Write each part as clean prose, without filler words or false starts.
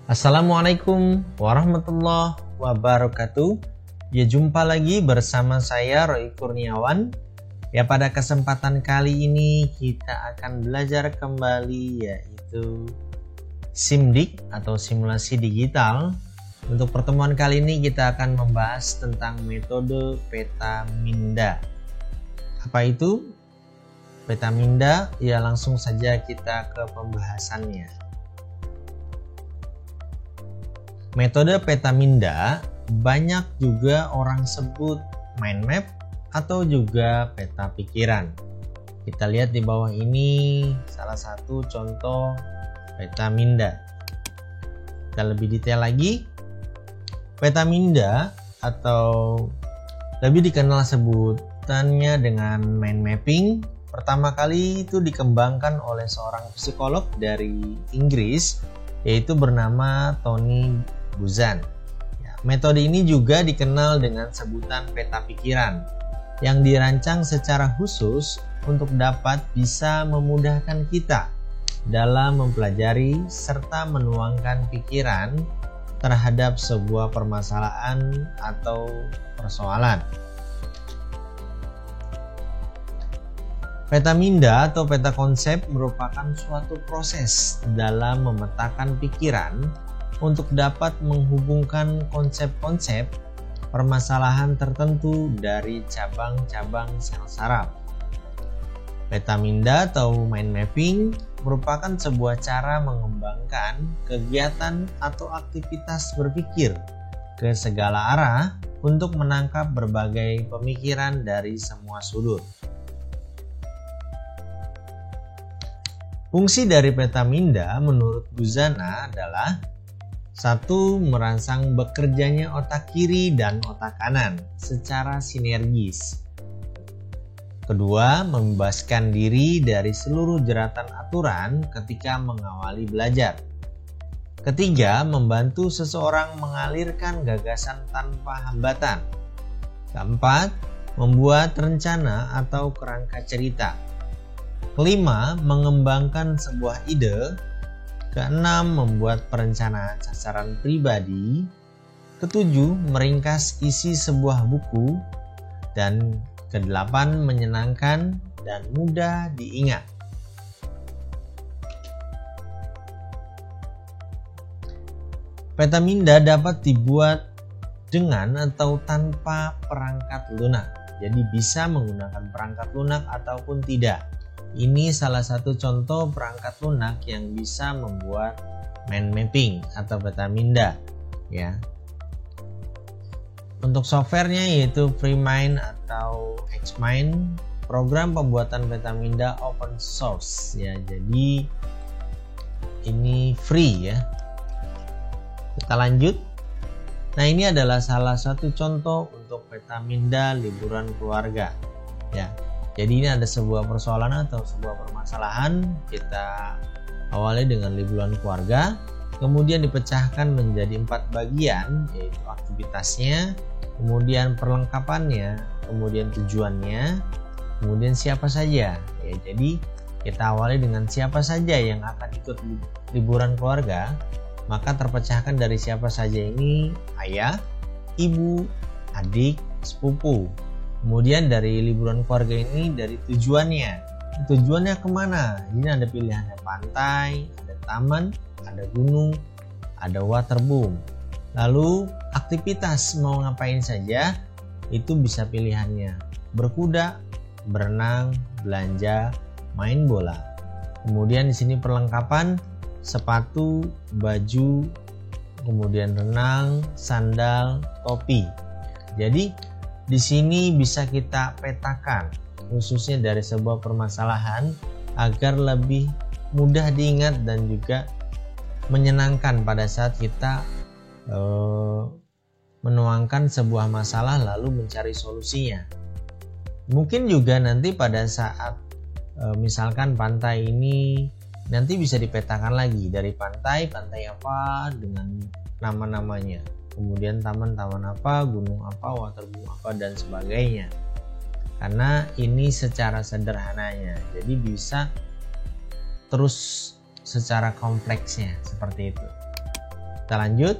Assalamualaikum warahmatullahi wabarakatuh. Ya, jumpa lagi bersama saya Roy Kurniawan. Ya, pada kesempatan kali ini kita akan belajar kembali yaitu SIMDIK atau simulasi digital. Untuk pertemuan kali ini kita akan membahas tentang metode Petaminda. Apa itu Petaminda? Ya, langsung saja kita ke pembahasannya. Metode Petaminda banyak juga orang sebut mind map atau juga peta pikiran. Kita lihat di bawah ini salah satu contoh Petaminda. Kita lebih detail lagi. Petaminda atau lebih dikenal sebutannya dengan mind mapping. Pertama kali itu dikembangkan oleh seorang psikolog dari Inggris yaitu bernama Tony Buzan. Metode ini juga dikenal dengan sebutan peta pikiran yang dirancang secara khusus untuk dapat bisa memudahkan kita dalam mempelajari serta menuangkan pikiran terhadap sebuah permasalahan atau persoalan. Petaminda atau peta konsep merupakan suatu proses dalam memetakan pikiran untuk dapat menghubungkan konsep-konsep permasalahan tertentu dari cabang-cabang sel saraf. Petaminda atau mind mapping merupakan sebuah cara mengembangkan kegiatan atau aktivitas berpikir ke segala arah untuk menangkap berbagai pemikiran dari semua sudut. Fungsi dari Petaminda menurut Buzana adalah 1. Merangsang bekerjanya otak kiri dan otak kanan secara sinergis. 2. Membebaskan diri dari seluruh jeratan aturan ketika mengawali belajar. 3. Membantu seseorang mengalirkan gagasan tanpa hambatan. 4. Membuat rencana atau kerangka cerita. 5. Mengembangkan sebuah ide. 6. Membuat perencanaan sasaran pribadi. 7. Meringkas isi sebuah buku. Dan 8. Menyenangkan dan mudah diingat. Petaminda dapat dibuat dengan atau tanpa perangkat lunak. Jadi bisa menggunakan perangkat lunak ataupun tidak. Ini salah satu contoh perangkat lunak yang bisa membuat mind mapping atau Petaminda ya. Untuk softwarenya yaitu FreeMind atau Xmind. Program pembuatan Petaminda open source ya. Jadi ini free ya. Kita lanjut. Nah, ini adalah salah satu contoh untuk Petaminda liburan keluarga ya. Jadi ini ada sebuah persoalan atau sebuah permasalahan, kita awali dengan liburan keluarga, kemudian dipecahkan menjadi 4 bagian, yaitu aktivitasnya, kemudian perlengkapannya, kemudian tujuannya, kemudian siapa saja. Ya, jadi kita awali dengan siapa saja yang akan ikut liburan keluarga, maka terpecahkan dari siapa saja ini ayah, ibu, adik, sepupu. Kemudian dari liburan keluarga ini dari tujuannya kemana? Ini ada pilihannya pantai, ada taman, ada gunung, ada waterboom. Lalu aktivitas mau ngapain saja itu bisa pilihannya berkuda, berenang, belanja, main bola. Kemudian di sini perlengkapan sepatu, baju, kemudian renang, sandal, topi. Jadi di sini bisa kita petakan khususnya dari sebuah permasalahan agar lebih mudah diingat dan juga menyenangkan pada saat kita menuangkan sebuah masalah lalu mencari solusinya. Mungkin juga nanti pada saat misalkan pantai ini nanti bisa dipetakan lagi dari pantai apa dengan nama-namanya. Kemudian taman apa, gunung apa, waterboom apa, dan sebagainya. Karena ini secara sederhananya, jadi bisa terus secara kompleksnya seperti itu. Kita lanjut.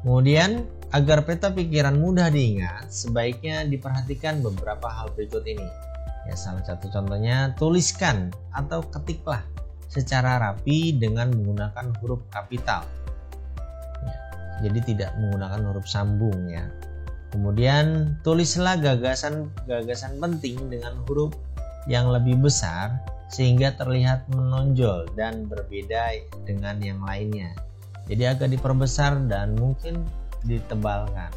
Kemudian, agar peta pikiran mudah diingat, sebaiknya diperhatikan beberapa hal berikut ini. Ya, salah satu contohnya, tuliskan atau ketiklah secara rapi dengan menggunakan huruf kapital. Ya, jadi tidak menggunakan huruf sambung ya. Kemudian tulislah gagasan penting dengan huruf yang lebih besar sehingga terlihat menonjol dan berbeda dengan yang lainnya. Jadi agak diperbesar dan mungkin ditebalkan.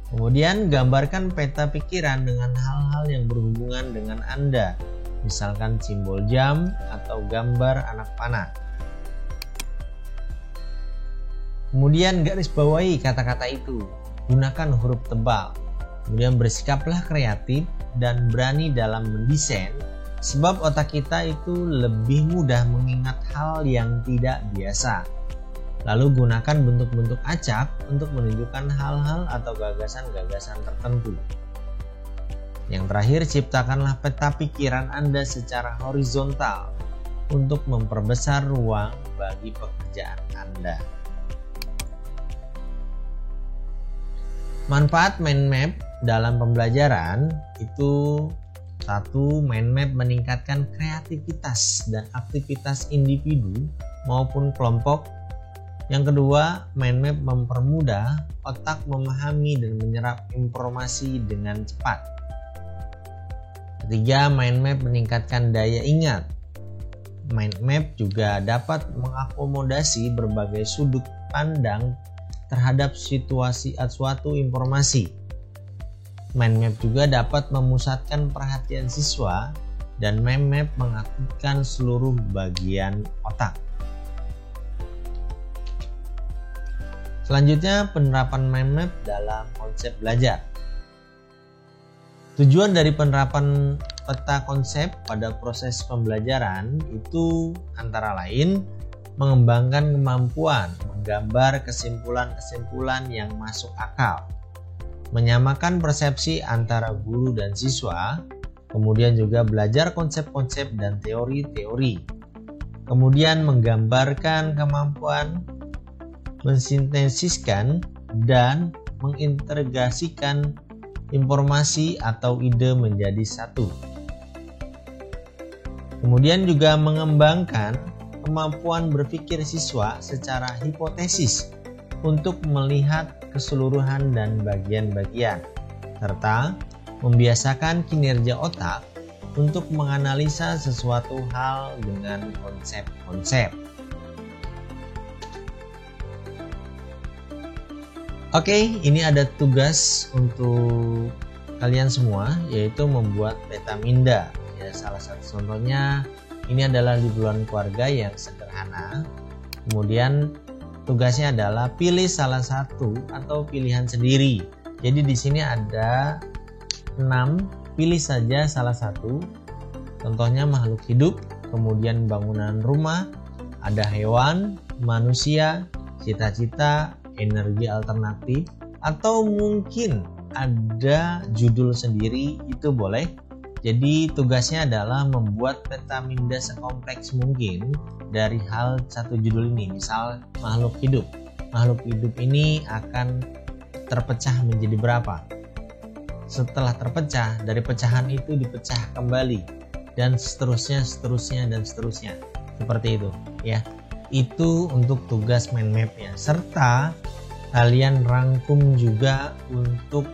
Kemudian gambarkan peta pikiran dengan hal-hal yang berhubungan dengan Anda, misalkan simbol jam atau gambar anak panah. Kemudian garis bawahi kata-kata itu, gunakan huruf tebal. Kemudian bersikaplah kreatif dan berani dalam mendesain, sebab otak kita itu lebih mudah mengingat hal yang tidak biasa. Lalu gunakan bentuk-bentuk acak untuk menunjukkan hal-hal atau gagasan-gagasan tertentu. Yang terakhir, ciptakanlah peta pikiran Anda secara horizontal untuk memperbesar ruang bagi pekerjaan Anda. Manfaat mind map dalam pembelajaran itu: 1. Mind map meningkatkan kreativitas dan aktivitas individu maupun kelompok. Yang kedua, mind map mempermudah otak memahami dan menyerap informasi dengan cepat. Ketiga, mind map meningkatkan daya ingat. Mind map juga dapat mengakomodasi berbagai sudut pandang terhadap suatu informasi. Mind map juga dapat memusatkan perhatian siswa dan mind map mengaktifkan seluruh bagian otak. Selanjutnya, penerapan mind map dalam konsep belajar. Tujuan dari penerapan peta konsep pada proses pembelajaran itu antara lain mengembangkan kemampuan menggambar kesimpulan-kesimpulan yang masuk akal, menyamakan persepsi antara guru dan siswa, kemudian juga belajar konsep-konsep dan teori-teori, kemudian menggambarkan kemampuan mensintesiskan dan mengintegrasikan informasi atau ide menjadi satu. Kemudian juga mengembangkan kemampuan berpikir siswa secara hipotesis untuk melihat keseluruhan dan bagian-bagian, serta membiasakan kinerja otak untuk menganalisa sesuatu hal dengan konsep-konsep. Oke, ini ada tugas untuk kalian semua, yaitu membuat peta minda. Ya, salah satu contohnya ini adalah liburan keluarga yang sederhana. Kemudian tugasnya adalah pilih salah satu atau pilihan sendiri. Jadi di sini ada 6, pilih saja salah satu. Contohnya makhluk hidup, kemudian bangunan rumah, ada hewan, manusia, cita-cita, energi alternatif, atau mungkin ada judul sendiri, itu boleh. Jadi tugasnya adalah membuat peta minda sekompleks mungkin dari hal satu judul ini. Misal makhluk hidup. Makhluk hidup ini akan terpecah menjadi berapa? Setelah terpecah, dari pecahan itu dipecah kembali dan seterusnya. Seperti itu ya. Itu untuk tugas mind map-nya, serta kalian rangkum juga untuk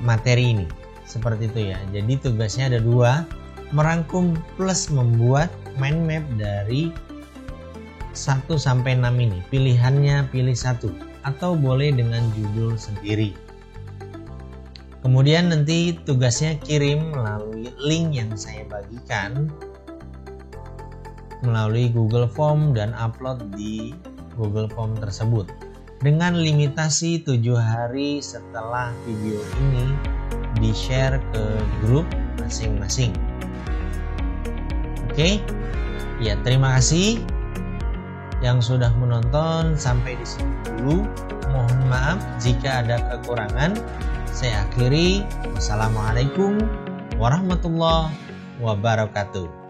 materi ini, seperti itu ya. Jadi tugasnya ada 2, merangkum plus membuat mind map dari 1 sampai 6 ini. Pilihannya pilih 1 atau boleh dengan judul sendiri. Kemudian nanti tugasnya kirim melalui link yang saya bagikan melalui Google Form dan upload di Google Form tersebut dengan limitasi 7 hari setelah video ini di-share ke grup masing-masing. Oke? Ya, terima kasih yang sudah menonton sampai di sini dulu. Mohon maaf jika ada kekurangan. Saya akhiri. Wassalamualaikum warahmatullahi wabarakatuh.